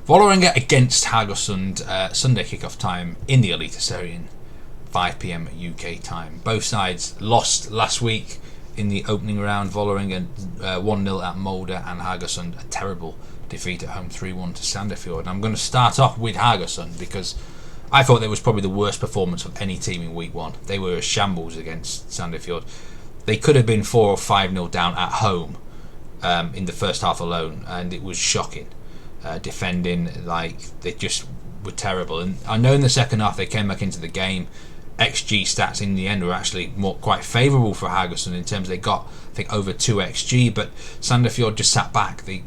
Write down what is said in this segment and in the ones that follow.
Vålerenga against Haugesund, Sunday kickoff time in the Eliteserien, 5 p.m. UK time. Both sides lost last week in the opening round. Vålerenga 1-0 at Molde, and Haugesund a terrible defeat at home 3-1 to Sandefjord. And I'm going to start off with Haugesund because I thought it was probably the worst performance of any team in week 1. They were a shambles against Sandefjord. They could have been 4 or 5-0 down at home in the first half alone, and it was shocking. Defending, like, they just were terrible. And I know in the second half they came back into the game. XG stats in the end were actually quite favourable for Haugesund in terms they got, I think, over 2 XG, but Sandefjord just sat back. They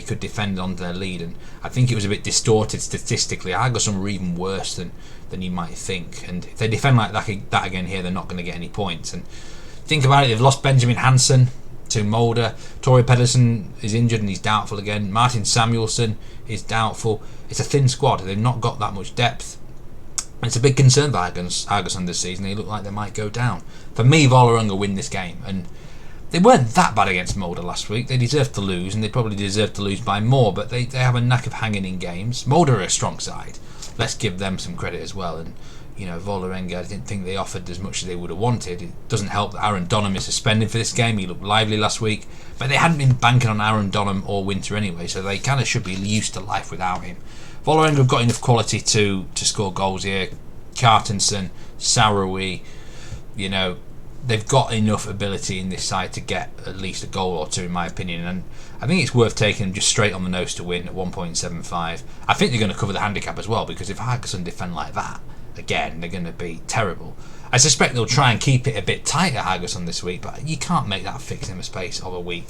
could defend on their lead, and I think it was a bit distorted statistically. Haugesund were even worse than you might think, and if they defend like that again here, they're not going to get any points. And think about it, they've lost Benjamin Hansen to Molde. Torre Pedersen is injured and he's doubtful again. Martin Samuelsson is doubtful. It's a thin squad. They've not got that much depth. And it's a big concern for Haugesund this season. They look like they might go down. For me, Vålerenga win this game. And they weren't that bad against Molde last week. They deserved to lose, and they probably deserved to lose by more. But they have a knack of hanging in games. Molde are a strong side. Let's give them some credit as well. And you know, Vålerenga, I didn't think they offered as much as they would have wanted. It doesn't help that Aaron Donham is suspended for this game. He looked lively last week, but they hadn't been banking on Aaron Donham all winter anyway, so they kind of should be used to life without him. Vålerenga have got enough quality to score goals here. Kjartansson, Sarawi, you know, they've got enough ability in this side to get at least a goal or two, in my opinion, and I think it's worth taking them just straight on the nose to win at 1.75. I think they're going to cover the handicap as well, because if Haugesund defend like that, again, they're going to be terrible. I suspect they'll try and keep it a bit tighter, Haugesund, this week, but you can't make that fix in the space of a week.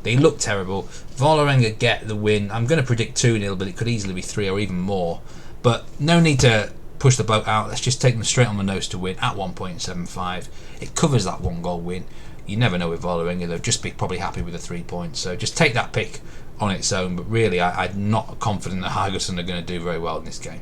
They look terrible. Vålerenga get the win. I'm going to predict 2-0, but it could easily be 3 or even more. But no need to push the boat out. Let's just take them straight on the nose to win at 1.75. It covers that 1-goal win. You never know with Vålerenga. They'll just be probably happy with the 3 points. So just take that pick on its own. But really, I'm not confident that Haugesund are going to do very well in this game.